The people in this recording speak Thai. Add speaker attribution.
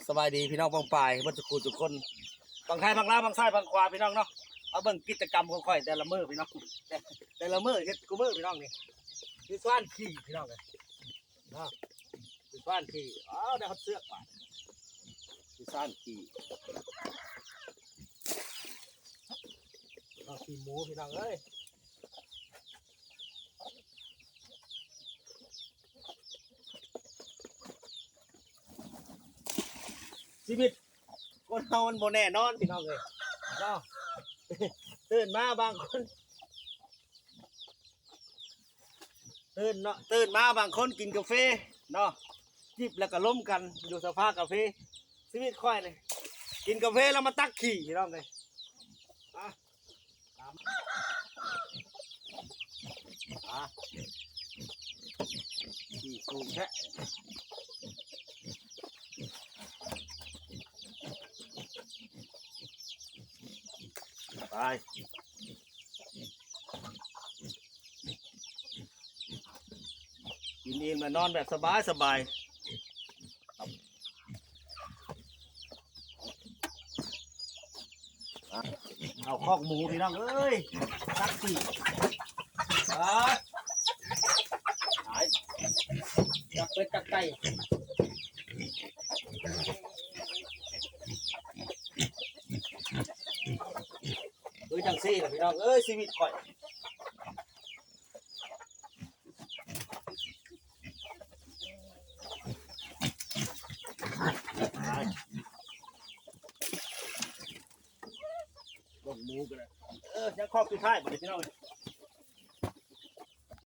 Speaker 1: สบายดีพี่น้องบางปลายบนสกูทุกคนบางไทยบางลาวบางซ้ายบางขวาพี่น้องเนาะเอาเบิ่งกิจกรรมของข่อยแต่ละมื้อพี่น้องแต่ละมื้อเฮ็ดกูมื้อพี่น้องนี่คือสว่านขี่พี่น้องเลยเนาะคือสว่านขี่ได้เขาเสือกป่ะคือสว่านขี่ขี่หมูพี่น้องเอ้ยชีวิตคนเฮามันบ่แน่นอนพี่น้องเอ้ยเนาะตื่นมาบางคนตื่นมาบางคนกินกาแฟเนาะจิบแล้วก็ล้มกันอยู่สภาพกาแฟชีวิตค่อยเลยกินกาแฟแล้วมาตักขี่พี่น้องเลยขี่สูงแค่ไปกินเองมานอนแบบสบายเอาคอกหมูพี่น้องเอ้ยตักขี่หายจับเป็ดจับไก่จังซี่นะพี่น้องเอ้ยชีวิตข่อยลงหมูกันเลยยังครอบสุดท้ายบ่ได้พี่น้อง